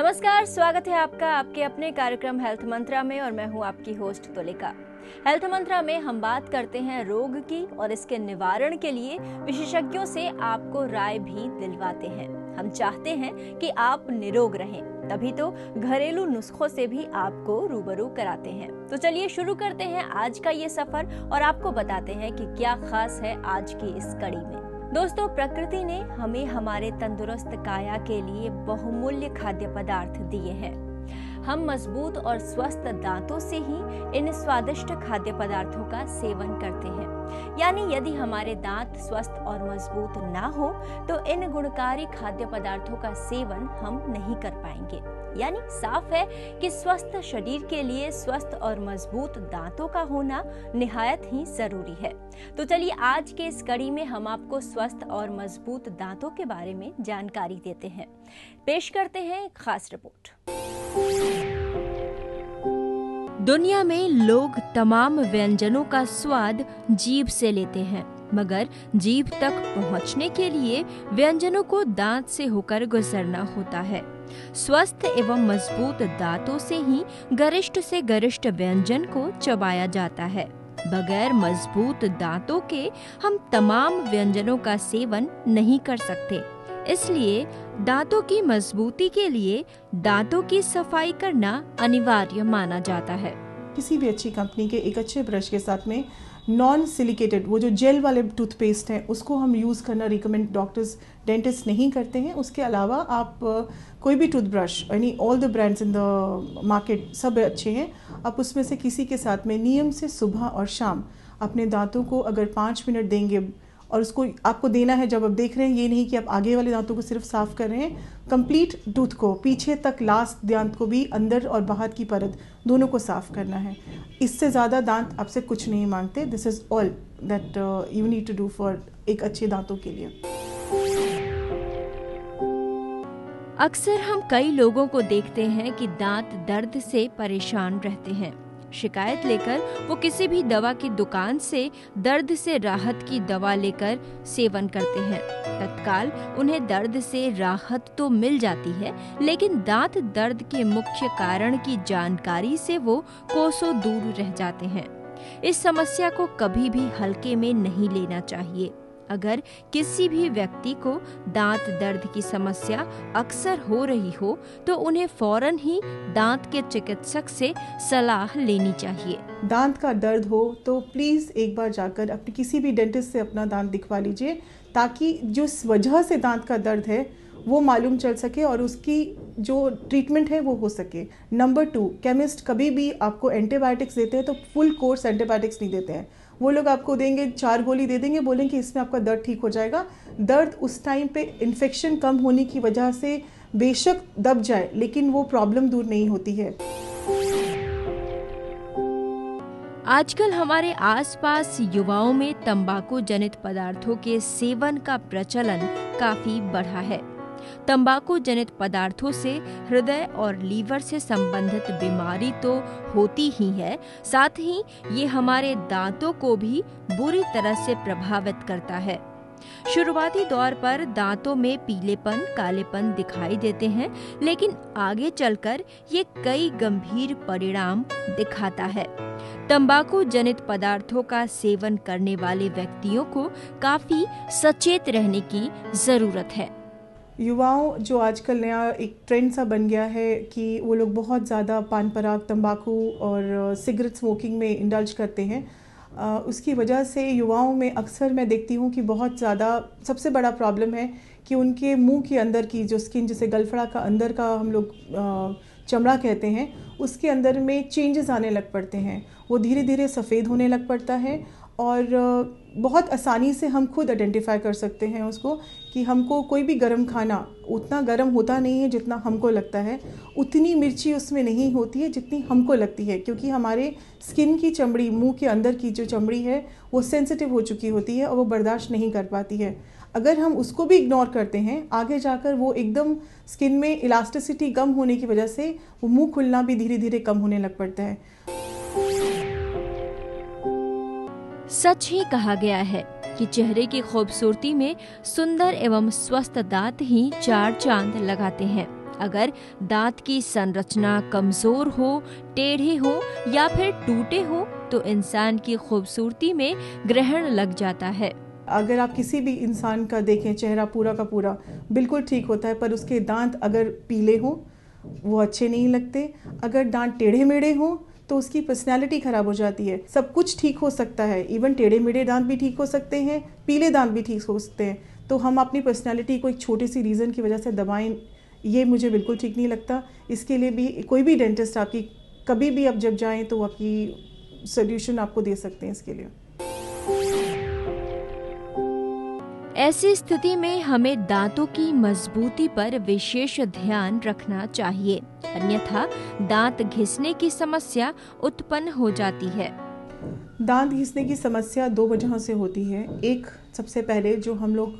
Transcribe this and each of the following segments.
नमस्कार, स्वागत है आपका आपके अपने कार्यक्रम हेल्थ मंत्रा में और मैं हूं आपकी होस्ट तुलिका। हेल्थ मंत्रा में हम बात करते हैं रोग की और इसके निवारण के लिए विशेषज्ञों से आपको राय भी दिलवाते हैं। हम चाहते हैं कि आप निरोग रहें, तभी तो घरेलू नुस्खों से भी आपको रूबरू कराते हैं। तो चलिए शुरू करते हैं आज का ये सफर और आपको बताते हैं कि क्या खास है आज की इस कड़ी में। दोस्तों, प्रकृति ने हमें हमारे तंदुरुस्त काया के लिए बहुमूल्य खाद्य पदार्थ दिए हैं। हम मजबूत और स्वस्थ दांतों से ही इन स्वादिष्ट खाद्य पदार्थों का सेवन करते हैं। यानी यदि हमारे दांत स्वस्थ और मजबूत ना हो तो इन गुणकारी खाद्य पदार्थों का सेवन हम नहीं कर पाएंगे। यानी साफ है कि स्वस्थ शरीर के लिए स्वस्थ और मजबूत दांतों का होना निहायत ही जरूरी है। तो चलिए आज के इस कड़ी में हम आपको स्वस्थ और मजबूत दांतों के बारे में जानकारी देते हैं। पेश करते हैं एक खास रिपोर्ट। दुनिया में लोग तमाम व्यंजनों का स्वाद जीभ से लेते हैं, मगर जीभ तक पहुंचने के लिए व्यंजनों को दांत से होकर गुजरना होता है। स्वस्थ एवं मजबूत दांतों से ही गरिष्ठ से गरिष्ठ व्यंजन को चबाया जाता है। बगैर मजबूत दांतों के हम तमाम व्यंजनों का सेवन नहीं कर सकते। इसलिए दांतों की मजबूती के लिए दांतों की सफाई करना अनिवार्य माना जाता है। किसी भी अच्छी कंपनी के एक अच्छे ब्रश के साथ में नॉन सिलिकेटेड वो जो जेल वाले टूथपेस्ट हैं उसको हम यूज़ करना रिकमेंड डॉक्टर्स डेंटिस्ट नहीं करते हैं। उसके अलावा आप कोई भी टूथब्रश यानी all the brands in the market सब अच्छे हैं, आप उसमें से किसी के साथ में नियम से सुबह और शाम अपने दांतों को अगर 5 मिनट देंगे और उसको आपको देना है जब आप देख रहे हैं, ये नहीं कि आप आगे वाले दांतों को सिर्फ साफ कर रहे हैं, कंप्लीट टूथ को पीछे तक लास्ट दांत को भी अंदर और बाहर की परत दोनों को साफ करना है। इससे ज़्यादा दांत आपसे कुछ नहीं मांगते। This is all that you need to do for एक अच्छे दांतों के लिए। अक्सर हम कई लोगों को देखते हैं कि दांत दर्द से परेशान रहते हैं। शिकायत लेकर वो किसी भी दवा की दुकान से दर्द से राहत की दवा लेकर सेवन करते हैं। तत्काल उन्हें दर्द से राहत तो मिल जाती है, लेकिन दांत दर्द के मुख्य कारण की जानकारी से वो कोसों दूर रह जाते हैं। इस समस्या को कभी भी हल्के में नहीं लेना चाहिए। अगर किसी भी व्यक्ति को दांत दर्द की समस्या अक्सर हो रही हो तो उन्हें फौरन ही दांत के चिकित्सक से सलाह लेनी चाहिए। दांत का दर्द हो तो प्लीज़ एक बार जाकर अपने किसी भी डेंटिस्ट से अपना दांत दिखवा लीजिए, ताकि जो वजह से दांत का दर्द है वो मालूम चल सके और उसकी जो ट्रीटमेंट है वो हो सके। नंबर 2, केमिस्ट कभी भी आपको एंटीबायोटिक्स देते हैं तो फुल कोर्स एंटीबायोटिक्स नहीं देते हैं। वो लोग आपको देंगे 4 गोली दे देंगे, बोलेंगे इसमें आपका दर्द ठीक हो जाएगा। दर्द उस टाइम पे इन्फेक्शन कम होने की वजह से बेशक दब जाए, लेकिन वो प्रॉब्लम दूर नहीं होती है। आजकल हमारे आसपास युवाओं में तंबाकू जनित पदार्थों के सेवन का प्रचलन काफी बढ़ा है। तंबाकू जनित पदार्थों से हृदय और लीवर से संबंधित बीमारी तो होती ही है, साथ ही ये हमारे दांतों को भी बुरी तरह से प्रभावित करता है। शुरुआती दौर पर दांतों में पीलेपन, कालेपन दिखाई देते हैं, लेकिन आगे चलकर ये कई गंभीर परिणाम दिखाता है। तंबाकू जनित पदार्थों का सेवन करने वाले व्यक्तियों को काफी सचेत रहने की जरूरत है। युवाओं जो आजकल नया एक ट्रेंड सा बन गया है कि वो लोग बहुत ज़्यादा पान पराग, तंबाकू और सिगरेट स्मोकिंग में इंडल्ज करते हैं। उसकी वजह से युवाओं में अक्सर मैं देखती हूँ कि बहुत ज़्यादा सबसे बड़ा प्रॉब्लम है कि उनके मुंह के अंदर की जो स्किन, जिसे गलफड़ा का अंदर का हम लोग चमड़ा कहते हैं, उसके अंदर में चेंजेस आने लग पड़ते हैं। वो धीरे धीरे सफ़ेद होने लग पड़ता है और बहुत आसानी से हम खुद आइडेंटिफाई कर सकते हैं उसको कि हमको कोई भी गर्म खाना उतना गर्म होता नहीं है जितना हमको लगता है, उतनी मिर्ची उसमें नहीं होती है जितनी हमको लगती है, क्योंकि हमारे स्किन की चमड़ी, मुंह के अंदर की जो चमड़ी है वो सेंसिटिव हो चुकी होती है और वो बर्दाश्त नहीं कर पाती है। अगर हम उसको भी इग्नोर करते हैं, आगे जाकर वो एकदम स्किन में इलास्टिसिटी कम होने की वजह से वो मुँह खुलना भी धीरे धीरे कम होने लग पड़ता है। सच ही कहा गया है कि चेहरे की खूबसूरती में सुंदर एवं स्वस्थ दांत ही 4 चांद लगाते हैं। अगर दांत की संरचना कमजोर हो, टेढ़े हो या फिर टूटे हो तो इंसान की खूबसूरती में ग्रहण लग जाता है। अगर आप किसी भी इंसान का देखें, चेहरा पूरा का पूरा बिल्कुल ठीक होता है, पर उसके दांत अगर पीले हों वो अच्छे नहीं लगते। अगर दांत टेढ़े मेढ़े हों तो उसकी पर्सनैलिटी खराब हो जाती है। सब कुछ ठीक हो सकता है, इवन टेढ़े मेढ़े दांत भी ठीक हो सकते हैं, पीले दांत भी ठीक हो सकते हैं। तो हम अपनी पर्सनैलिटी को एक छोटी सी रीज़न की वजह से दबाएं, ये मुझे बिल्कुल ठीक नहीं लगता। इसके लिए भी कोई भी डेंटिस्ट आपकी कभी भी आप जब जाएं तो आपकी सोल्यूशन आपको दे सकते हैं इसके लिए। ऐसी स्थिति में हमें दांतों की मजबूती पर विशेष ध्यान रखना चाहिए, अन्यथा दांत घिसने की समस्या उत्पन्न हो जाती है। दांत घिसने की समस्या दो वजहों से होती है। एक, सबसे पहले जो हम लोग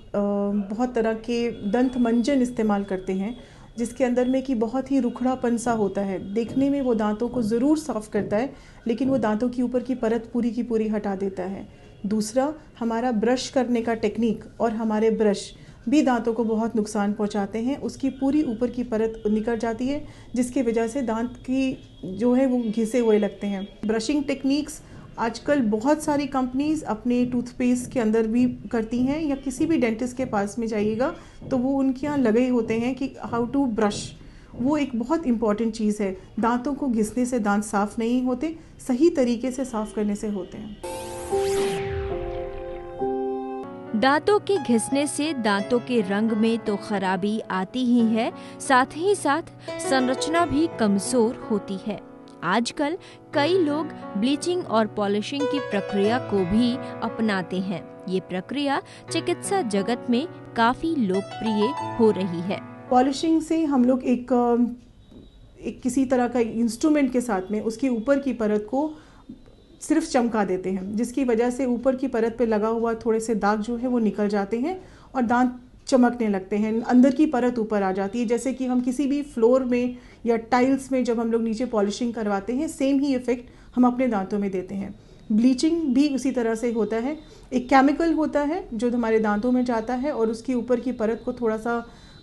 बहुत तरह के दंत मंजन इस्तेमाल करते हैं जिसके अंदर में कि बहुत ही रुखड़ापन सा होता है। देखने में वो दांतों को ज़रूर साफ़ करता है लेकिन वो दांतों की ऊपर की परत पूरी की पूरी हटा देता है। दूसरा, हमारा ब्रश करने का टेक्निक और हमारे ब्रश भी दांतों को बहुत नुकसान पहुंचाते हैं। उसकी पूरी ऊपर की परत निकल जाती है जिसकी वजह से दांत की जो है वो घिसे हुए लगते हैं। ब्रशिंग टेक्निक्स आजकल बहुत सारी कंपनीज अपने टूथपेस्ट के अंदर भी करती हैं, या किसी भी डेंटिस्ट के पास में जाइएगा तो वो उनके यहाँ लगे होते हैं कि हाउ टू ब्रश। वो एक बहुत इम्पॉर्टेंट चीज़ है। दांतों को घिसने से दांत साफ़ नहीं होते, सही तरीके से साफ़ करने से होते हैं। दांतों के घिसने से दांतों के रंग में तो खराबी आती ही है, साथ ही साथ संरचना भी कमजोर होती है। आजकल कई लोग ब्लीचिंग और पॉलिशिंग की प्रक्रिया को भी अपनाते हैं। ये प्रक्रिया चिकित्सा जगत में काफी लोकप्रिय हो रही है। पॉलिशिंग से हम लोग एक किसी तरह का इंस्ट्रूमेंट के साथ में उसके ऊपर की परत को सिर्फ चमका देते हैं, जिसकी वजह से ऊपर की परत पे लगा हुआ थोड़े से दाग जो है वो निकल जाते हैं और दांत चमकने लगते हैं। अंदर की परत ऊपर आ जाती है। जैसे कि हम किसी भी फ्लोर में या टाइल्स में जब हम लोग नीचे पॉलिशिंग करवाते हैं, सेम ही इफ़ेक्ट हम अपने दांतों में देते हैं। ब्लीचिंग भी उसी तरह से होता है। एक केमिकल होता है जो हमारे दांतों में जाता है और उसकी ऊपर की परत को थोड़ा सा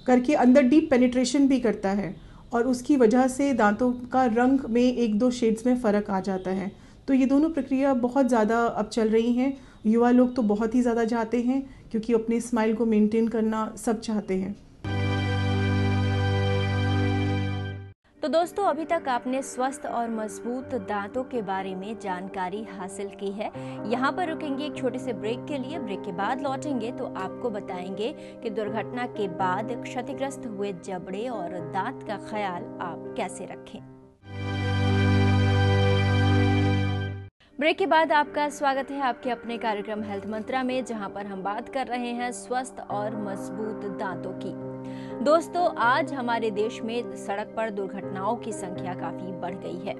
करके अंदर डीप पेनिट्रेशन भी करता है और उसकी वजह से दांतों का रंग में 1-2 शेड्स में फ़र्क आ जाता है। तो ये दोनों प्रक्रिया बहुत ज़्यादा अब चल रही हैं। युवा लोग तो बहुत ही ज़्यादा चाहते हैं क्योंकि अपने स्माइल को मेंटेन करना सब चाहते हैं। तो दोस्तों, अभी तक आपने स्वस्थ और मजबूत दांतों के बारे में जानकारी हासिल की है। यहाँ पर रुकेंगे एक छोटे से ब्रेक के लिए। ब्रेक के बाद लौटेंगे तो आपको बताएंगे कि दुर्घटना के बाद क्षतिग्रस्त हुए जबड़े और दांत का ख्याल आप कैसे रखें। ब्रेक के बाद आपका स्वागत है आपके अपने कार्यक्रम हेल्थ मंत्रा में, जहां पर हम बात कर रहे हैं स्वस्थ और मजबूत दांतों की। दोस्तों, आज हमारे देश में सड़क पर दुर्घटनाओं की संख्या काफी बढ़ गई है।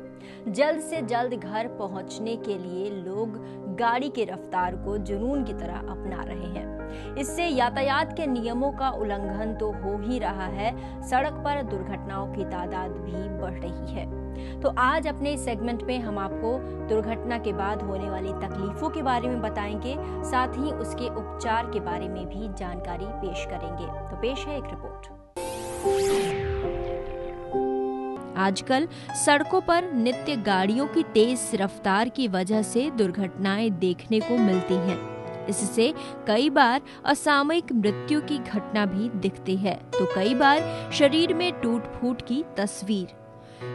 जल्द से जल्द घर पहुंचने के लिए लोग गाड़ी की रफ्तार को जुनून की तरह अपना रहे हैं। इससे यातायात के नियमों का उल्लंघन तो हो ही रहा है, सड़क पर दुर्घटनाओं की तादाद भी बढ़ रही है। तो आज अपने इस सेगमेंट में हम आपको दुर्घटना के बाद होने वाली तकलीफों के बारे में बताएंगे, साथ ही उसके उपचार के बारे में भी जानकारी पेश करेंगे। तो पेश है एक रिपोर्ट। आजकल सड़कों पर नित्य गाड़ियों की तेज रफ्तार की वजह से दुर्घटनाएं देखने को मिलती हैं। इससे कई बार असामयिक मृत्यु की घटना भी दिखती है, तो कई बार शरीर में टूट फूट की तस्वीर।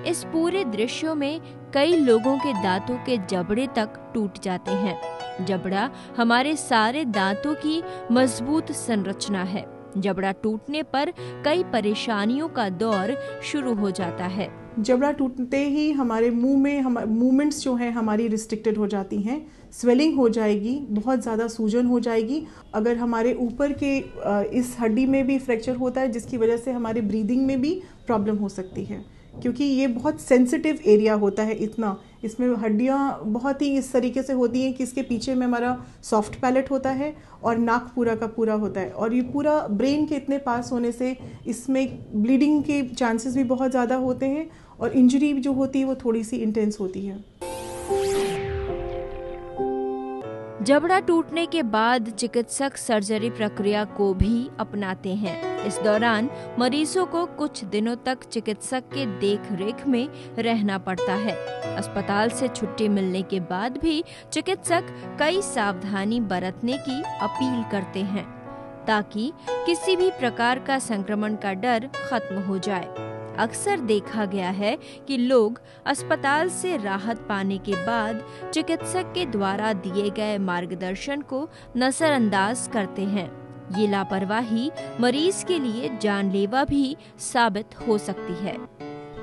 इस पूरे दृश्य में कई लोगों के दांतों के जबड़े तक टूट जाते हैं। जबड़ा हमारे सारे दांतों की मजबूत संरचना है। जबड़ा टूटने पर कई परेशानियों का दौर शुरू हो जाता है। जबड़ा टूटते ही हमारे मुंह में मूवमेंट्स जो हैं हमारी रिस्ट्रिक्टेड हो जाती हैं, स्वेलिंग हो जाएगी, बहुत ज़्यादा सूजन हो जाएगी। अगर हमारे ऊपर के इस हड्डी में भी फ्रैक्चर होता है जिसकी वजह से हमारे ब्रीदिंग में भी प्रॉब्लम हो सकती है, क्योंकि ये बहुत सेंसिटिव एरिया होता है। इतना इसमें हड्डियाँ बहुत ही इस तरीके से होती हैं कि इसके पीछे में हमारा सॉफ्ट पैलेट होता है और नाक पूरा का पूरा होता है, और ये पूरा ब्रेन के इतने पास होने से इसमें ब्लीडिंग के चांसेस भी बहुत ज़्यादा होते हैं और इंजरी जो होती है वो थोड़ी सी इंटेंस होती है। जबड़ा टूटने के बाद चिकित्सक सर्जरी प्रक्रिया को भी अपनाते हैं। इस दौरान मरीजों को कुछ दिनों तक चिकित्सक के देखरेख में रहना पड़ता है। अस्पताल से छुट्टी मिलने के बाद भी चिकित्सक कई सावधानी बरतने की अपील करते हैं ताकि किसी भी प्रकार का संक्रमण का डर खत्म हो जाए। अक्सर देखा गया है कि लोग अस्पताल से राहत पाने के बाद चिकित्सक के द्वारा दिए गए मार्गदर्शन को नजरअंदाज करते हैं। ये लापरवाही मरीज के लिए जानलेवा भी साबित हो सकती है।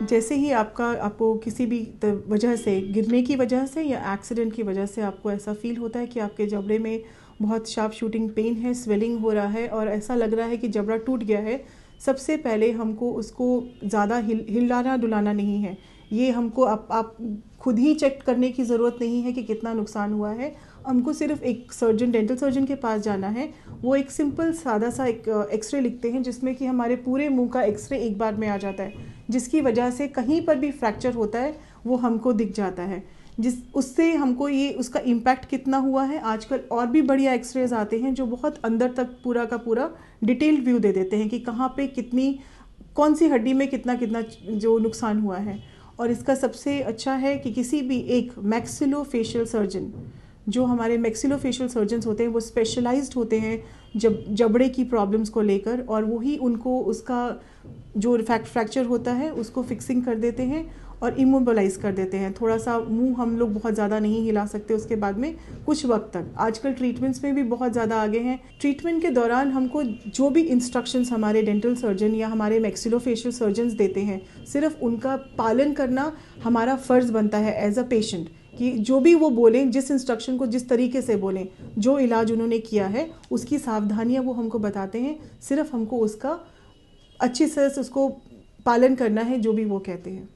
जैसे ही आपको किसी भी वजह से, गिरने की वजह से या एक्सीडेंट की वजह से आपको ऐसा फील होता है कि आपके जबड़े में बहुत शार्प शूटिंग पेन है, स्वेलिंग हो रहा है और ऐसा लग रहा है कि जबड़ा टूट गया है, सबसे पहले हमको उसको ज़्यादा हिलाना डुलाना नहीं है। ये हमको आप खुद ही चेक करने की ज़रूरत नहीं है कि कितना नुकसान हुआ है। हमको सिर्फ एक सर्जन, डेंटल सर्जन के पास जाना है। वो एक सिंपल सादा सा एक एक्सरे लिखते हैं जिसमें कि हमारे पूरे मुंह का एक्सरे एक बार में आ जाता है, जिसकी वजह से कहीं पर भी फ्रैक्चर होता है वो हमको दिख जाता है। उससे हमको ये उसका इम्पैक्ट कितना हुआ है, आजकल और भी बढ़िया एक्सरेज आते हैं जो बहुत अंदर तक पूरा का पूरा डिटेल्ड व्यू दे देते हैं कि कहाँ पे कौन सी हड्डी में कितना जो नुकसान हुआ है। और इसका सबसे अच्छा है कि किसी भी एक मैक्सिलोफेशियल सर्जन, जो हमारे मैक्सिलोफेशियल सर्जन्स होते हैं वो स्पेशलाइज्ड होते हैं जबड़े की प्रॉब्लम्स को लेकर, और वही उनको उसका जो फ्रैक्चर होता है उसको फिक्सिंग कर देते हैं और इमोबिलाइज कर देते हैं। थोड़ा सा मुंह हम लोग बहुत ज़्यादा नहीं हिला सकते उसके बाद में कुछ वक्त तक। आजकल ट्रीटमेंट्स में भी बहुत ज़्यादा आगे हैं। ट्रीटमेंट के दौरान हमको जो भी इंस्ट्रक्शंस हमारे डेंटल सर्जन या हमारे मैक्सिलोफेशियल सर्जन्स देते हैं, सिर्फ उनका पालन करना हमारा फ़र्ज़ बनता है एज अ पेशेंट, कि जो भी वो बोलें, जिस इंस्ट्रक्शन को जिस तरीके से बोलें, जो इलाज उन्होंने किया है उसकी सावधानियाँ वो हमको बताते हैं, सिर्फ हमको उसका अच्छी से उसको पालन करना है जो भी वो कहते हैं।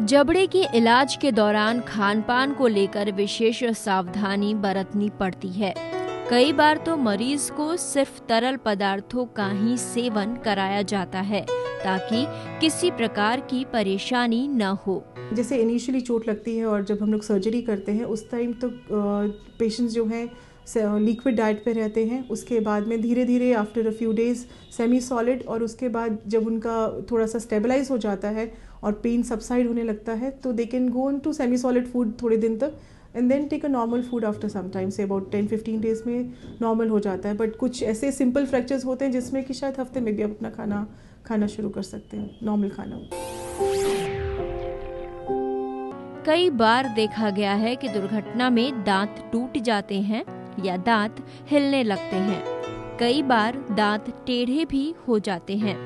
जबड़े के इलाज के दौरान खान-पान को लेकर विशेष सावधानी बरतनी पड़ती है। कई बार तो मरीज को सिर्फ तरल पदार्थों का ही सेवन कराया जाता है ताकि किसी प्रकार की परेशानी न हो। जैसे इनिशियली चोट लगती है और जब हम लोग सर्जरी करते हैं उस टाइम तो पेशेंट्स जो हैं लिक्विड डाइट पे रहते हैं। उसके बाद में धीरे धीरे after a few days semi solid, और उसके बाद जब उनका थोड़ा सा स्टेबलाइज हो जाता है और पेन सबसाइड होने लगता है तो they can go on to semi solid food थोड़े दिन तक and then take a normal food after some time, say about 10-15 days में नॉर्मल हो जाता है। बट कुछ ऐसे सिंपल फ्रैक्चर्स होते हैं जिसमें कि शायद हफ्ते में भी आप अपना खाना शुरू कर सकते हैं, नॉर्मल खाना। कई बार देखा गया है कि दुर्घटना में दांत टूट जाते हैं या दांत हिलने लगते हैं। कई बार दांत टेढ़े भी हो जाते हैं।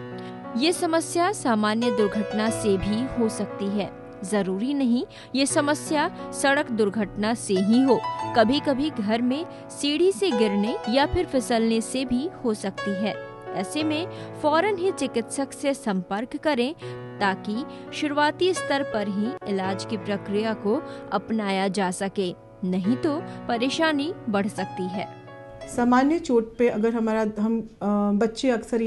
ये समस्या सामान्य दुर्घटना से भी हो सकती है। जरूरी नहीं ये समस्या सड़क दुर्घटना से ही हो, कभी कभी घर में सीढ़ी से गिरने या फिर फिसलने से भी हो सकती है। ऐसे में फौरन ही चिकित्सक से संपर्क करें ताकि शुरुआती स्तर पर ही इलाज की प्रक्रिया को अपनाया जा सके, नहीं तो परेशानी बढ़ सकती है। सामान्य चोट पे अगर हम बच्चे अक्सर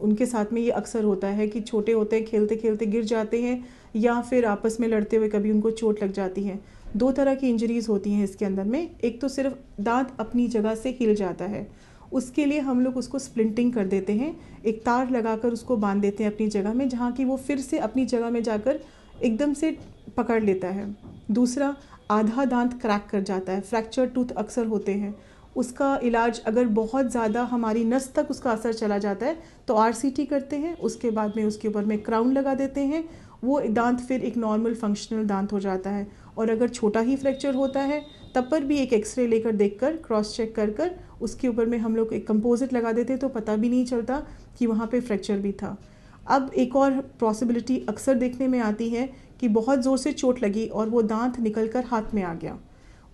उनके साथ में ये अक्सर होता है कि छोटे होते हैं, खेलते खेलते गिर जाते हैं या फिर आपस में लड़ते हुए कभी उनको चोट लग जाती है। दो तरह की इंजरीज होती हैं इसके अंदर में। एक तो सिर्फ दांत अपनी जगह से हिल जाता है, उसके लिए हम लोग उसको स्प्लिंटिंग कर देते हैं, एक तार लगाकर उसको बांध देते हैं अपनी जगह में, जहाँ की वो फिर से अपनी जगह में जाकर एकदम से पकड़ लेता है। दूसरा, आधा दांत क्रैक कर जाता है, फ्रैक्चर टूथ अक्सर होते हैं। उसका इलाज अगर बहुत ज़्यादा हमारी नस तक उसका असर चला जाता है तो RCT करते हैं, उसके बाद में उसके ऊपर में क्राउन लगा देते हैं, वो दांत फिर एक नॉर्मल फंक्शनल दांत हो जाता है। और अगर छोटा ही फ्रैक्चर होता है तब पर भी एक एक्सरे लेकर देखकर क्रॉस चेक कर उसके ऊपर में हम लोग एक कंपोजिट लगा देते तो पता भी नहीं चलता कि वहाँ पे फ्रैक्चर भी था। अब एक और पॉसिबिलिटी अक्सर देखने में आती है कि बहुत ज़ोर से चोट लगी और वो दांत निकलकर हाथ में आ गया।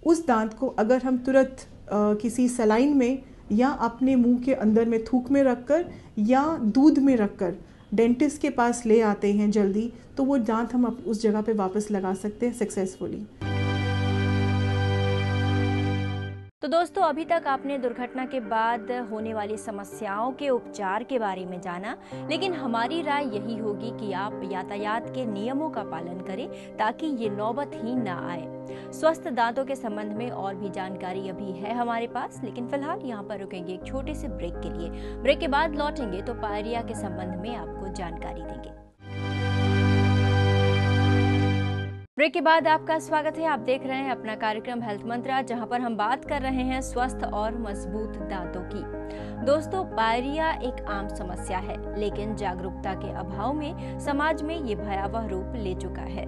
उस दांत को अगर हम तुरंत किसी सलाइन में या अपने मुंह के अंदर में थूक में रखकर या दूध में रखकर डेंटिस्ट के पास ले आते हैं जल्दी, तो वो दांत हम उस जगह पे वापस लगा सकते हैं सक्सेसफुली। तो दोस्तों, अभी तक आपने दुर्घटना के बाद होने वाली समस्याओं के उपचार के बारे में जाना, लेकिन हमारी राय यही होगी कि आप यातायात के नियमों का पालन करें ताकि ये नौबत ही ना आए। स्वस्थ दांतों के संबंध में और भी जानकारी अभी है हमारे पास, लेकिन फिलहाल यहाँ पर रुकेंगे एक छोटे से ब्रेक के लिए। ब्रेक के बाद लौटेंगे तो पायरिया के संबंध में आपको जानकारी देंगे। ब्रेक के बाद आपका स्वागत है। आप देख रहे हैं अपना कार्यक्रम हेल्थ मंत्रा, जहां पर हम बात कर रहे हैं स्वस्थ और मजबूत दांतों की। दोस्तों, पायरिया एक आम समस्या है, लेकिन जागरूकता के अभाव में समाज में ये भयावह रूप ले चुका है।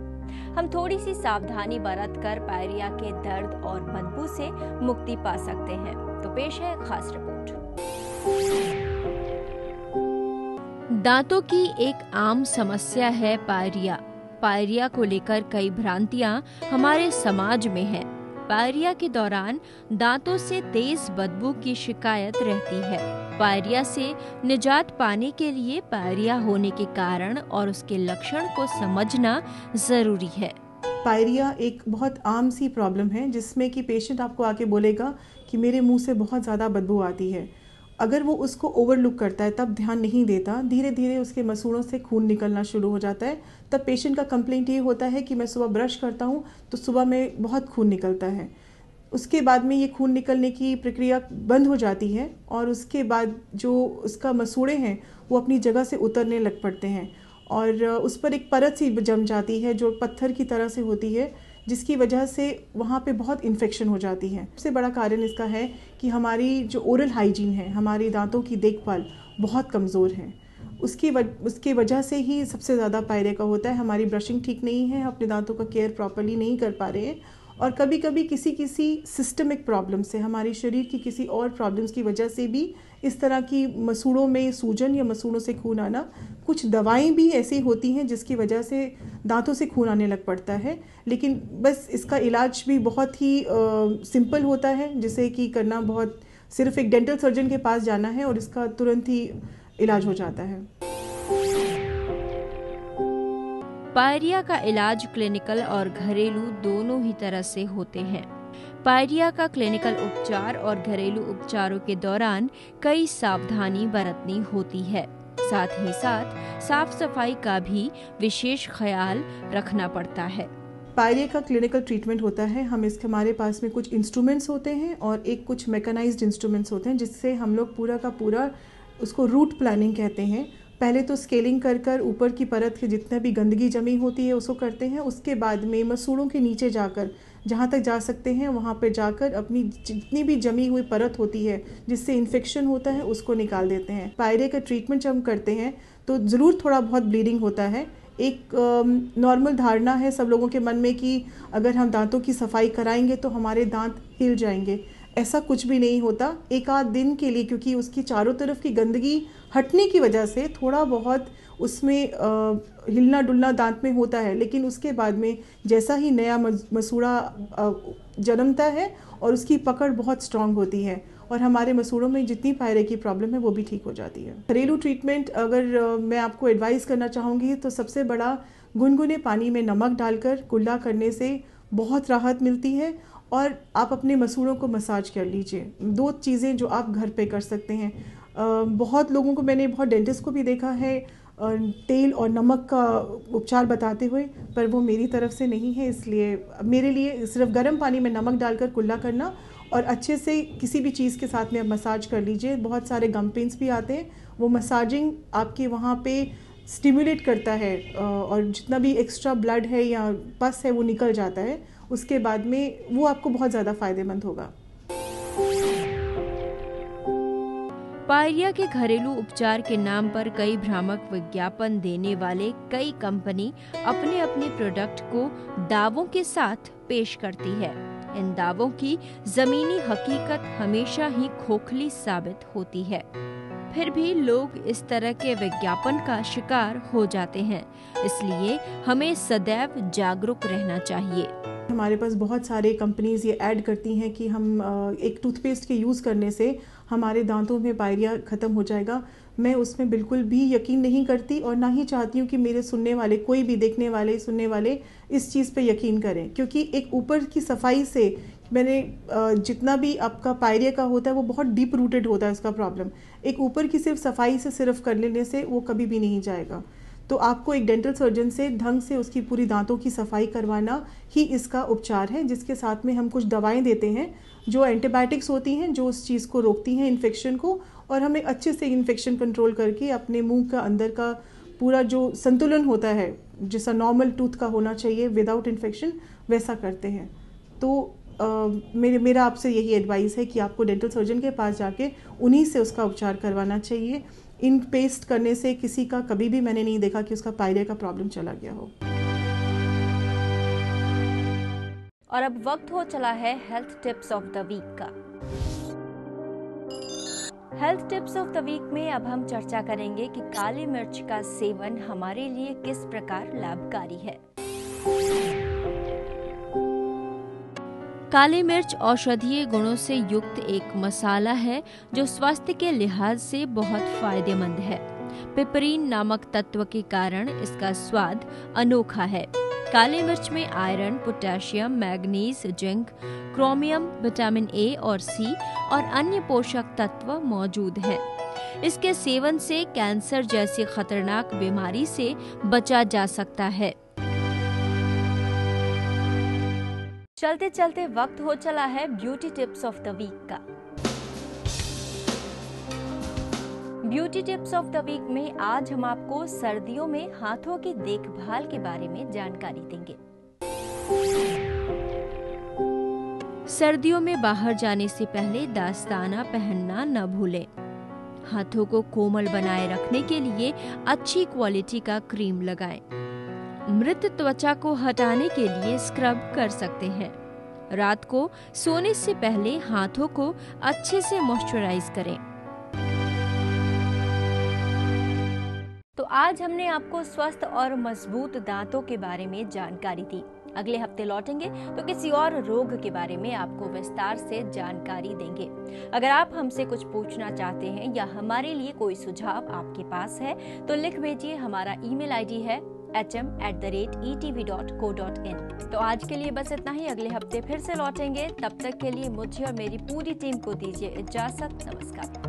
हम थोड़ी सी सावधानी बरतकर पायरिया के दर्द और बदबू से मुक्ति पा सकते हैं। तो पेश है खास रिपोर्ट। दांतों की एक आम समस्या है पायरिया। पायरिया को लेकर कई भ्रांतियां हमारे समाज में हैं। पायरिया के दौरान दांतों से तेज बदबू की शिकायत रहती है। पायरिया से निजात पाने के लिए पायरिया होने के कारण और उसके लक्षण को समझना जरूरी है। पायरिया एक बहुत आम सी प्रॉब्लम है, जिसमें कि पेशेंट आपको आके बोलेगा कि मेरे मुंह से बहुत ज़्यादा बदबू आती है। अगर वो उसको ओवरलुक करता है, तब ध्यान नहीं देता, धीरे धीरे उसके मसूड़ों से खून निकलना शुरू हो जाता है, तब पेशेंट का कंप्लेंट ये होता है कि मैं सुबह ब्रश करता हूँ तो सुबह में बहुत खून निकलता है। उसके बाद में ये खून निकलने की प्रक्रिया बंद हो जाती है और उसके बाद जो उसका मसूड़े हैं वो अपनी जगह से उतरने लग पड़ते हैं और उस पर एक परत सी जम जाती है जो पत्थर की तरह से होती है, जिसकी वजह से वहाँ पे बहुत इन्फेक्शन हो जाती है। सबसे बड़ा कारण इसका है कि हमारी जो ओरल हाइजीन है, हमारी दांतों की देखभाल बहुत कमज़ोर है। उसकी वजह से ही सबसे ज़्यादा पायरिया का होता है। हमारी ब्रशिंग ठीक नहीं है, अपने दांतों का केयर प्रॉपर्ली नहीं कर पा रहे हैं और कभी कभी किसी सिस्टमिक प्रॉब्लम से, हमारी शरीर की किसी और प्रॉब्लम्स की वजह से भी इस तरह की मसूड़ों में सूजन या मसूड़ों से खून आना, कुछ दवाएं भी ऐसी होती हैं जिसकी वजह से दांतों से खून आने लग पड़ता है। लेकिन बस इसका इलाज भी बहुत ही सिंपल होता है, जिसे कि करना बहुत सिर्फ एक डेंटल सर्जन के पास जाना है और इसका तुरंत ही इलाज हो जाता है। पायरिया का इलाज क्लिनिकल और घरेलू दोनों ही तरह से होते हैं। पायरिया का क्लिनिकल उपचार और घरेलू उपचारों के दौरान कई सावधानी बरतनी होती है। साथ ही साथ साफ सफाई का भी विशेष ख्याल रखना पड़ता है। पायरिया का क्लिनिकल ट्रीटमेंट होता है, हमारे पास में कुछ इंस्ट्रूमेंट्स होते हैं और कुछ मैकेनाइज्ड इंस्ट्रूमेंट्स होते हैं, जिससे हम लोग पूरा का पूरा उसको रूट प्लानिंग कहते हैं। पहले तो स्केलिंग कर ऊपर की परत के जितने भी गंदगी जमी होती है उसको करते हैं। उसके बाद में मसूड़ों के नीचे जाकर, जहाँ तक जा सकते हैं वहाँ पे जाकर अपनी जितनी भी जमी हुई परत होती है जिससे इन्फेक्शन होता है उसको निकाल देते हैं। पायरिया का ट्रीटमेंट जब हम करते हैं तो ज़रूर थोड़ा बहुत ब्लीडिंग होता है। एक नॉर्मल धारणा है सब लोगों के मन में कि अगर हम दांतों की सफाई कराएंगे तो हमारे दांत हिल जाएंगे। ऐसा कुछ भी नहीं होता। एक आध दिन के लिए, क्योंकि उसकी चारों तरफ की गंदगी हटने की वजह से थोड़ा बहुत उसमें हिलना डुलना दांत में होता है, लेकिन उसके बाद में जैसा ही नया मसूड़ा जन्मता है और उसकी पकड़ बहुत स्ट्रांग होती है और हमारे मसूड़ों में जितनी पायरिया की प्रॉब्लम है वो भी ठीक हो जाती है। घरेलू ट्रीटमेंट अगर मैं आपको एडवाइस करना चाहूँगी तो सबसे बड़ा, गुनगुने पानी में नमक डालकर कुल्ला करने से बहुत राहत मिलती है और आप अपने मसूड़ों को मसाज कर लीजिए। 2 चीज़ें जो आप घर पे कर सकते हैं। बहुत लोगों को, मैंने बहुत डेंटिस्ट को भी देखा है तेल और नमक का उपचार बताते हुए, पर वो मेरी तरफ से नहीं है। इसलिए मेरे लिए सिर्फ गर्म पानी में नमक डालकर कुल्ला करना और अच्छे से किसी भी चीज़ के साथ में आप मसाज कर लीजिए। बहुत सारे गम पेन्स भी आते हैं, वो मसाजिंग आपके वहाँ पे स्टिमुलेट करता है और जितना भी एक्स्ट्रा ब्लड है या पस है वो निकल जाता है। उसके बाद में वो आपको बहुत ज़्यादा फायदेमंद होगा। पायरिया के घरेलू उपचार के नाम पर कई भ्रामक विज्ञापन देने वाले कई कंपनी अपने अपने प्रोडक्ट को दावों के साथ पेश करती है। इन दावों की जमीनी हकीकत हमेशा ही खोखली साबित होती है, फिर भी लोग इस तरह के विज्ञापन का शिकार हो जाते हैं। इसलिए हमें सदैव जागरूक रहना चाहिए। हमारे पास बहुत सारे कंपनीज ये ऐड करती हैं कि हम एक टूथपेस्ट के यूज़ करने से हमारे दांतों में पायरिया ख़त्म हो जाएगा। मैं उसमें बिल्कुल भी यकीन नहीं करती और ना ही चाहती हूँ कि मेरे सुनने वाले, कोई भी देखने वाले, सुनने वाले इस चीज़ पे यकीन करें, क्योंकि एक ऊपर की सफाई से मैंने जितना भी आपका पायरिया का होता है वो बहुत डीप रूटेड होता है इसका प्रॉब्लम। एक ऊपर की सिर्फ सफाई से सिर्फ कर लेने से वो कभी भी नहीं जाएगा। तो आपको एक डेंटल सर्जन से ढंग से उसकी पूरी दांतों की सफाई करवाना ही इसका उपचार है, जिसके साथ में हम कुछ दवाएं देते हैं जो एंटीबायोटिक्स होती हैं, जो उस चीज़ को रोकती हैं, इन्फेक्शन को, और हमें अच्छे से इन्फेक्शन कंट्रोल करके अपने मुंह का अंदर का पूरा जो संतुलन होता है, जैसा नॉर्मल टूथ का होना चाहिए विदाउट इन्फेक्शन, वैसा करते हैं। तो मेरा आपसे यही एडवाइस है कि आपको डेंटल सर्जन के पास जाके उन्हीं से उसका उपचार करवाना चाहिए। इन पेस्ट करने से किसी का कभी भी मैंने नहीं देखा कि उसका पायरिया का प्रॉब्लम चला गया हो। और अब वक्त हो चला है health tips of the week का। Health tips of the week में अब हम चर्चा करेंगे कि काली मिर्च का सेवन हमारे लिए किस प्रकार लाभकारी है। काली मिर्च औषधीय गुणों से युक्त एक मसाला है जो स्वास्थ्य के लिहाज से बहुत फायदेमंद है। पिपरीन नामक तत्व के कारण इसका स्वाद अनोखा है। काली मिर्च में iron, potassium, manganese, zinc, chromium, vitamin A और सी और अन्य पोषक तत्व मौजूद हैं। इसके सेवन से कैंसर जैसी खतरनाक बीमारी से बचा जा सकता है। चलते चलते वक्त हो चला है beauty tips of the week का। Beauty tips of the week में आज हम आपको सर्दियों में हाथों की देखभाल के बारे में जानकारी देंगे। सर्दियों में बाहर जाने से पहले दस्ताना पहनना न भूलें। हाथों को कोमल बनाए रखने के लिए अच्छी क्वालिटी का क्रीम लगाएं। मृत त्वचा को हटाने के लिए स्क्रब कर सकते हैं। रात को सोने से पहले हाथों को अच्छे से मॉइस्चराइज करें। तो आज हमने आपको स्वस्थ और मजबूत दांतों के बारे में जानकारी दी। अगले हफ्ते लौटेंगे तो किसी और रोग के बारे में आपको विस्तार से जानकारी देंगे। अगर आप हमसे कुछ पूछना चाहते हैं या हमारे लिए कोई सुझाव आपके पास है तो लिख भेजिए। हमारा ईमेल आईडी है hm@etv.co.in। तो आज के लिए बस इतना ही। अगले हफ्ते फिर से लौटेंगे। तब तक के लिए मुझे और मेरी पूरी टीम को दीजिए इजाजत। नमस्कार।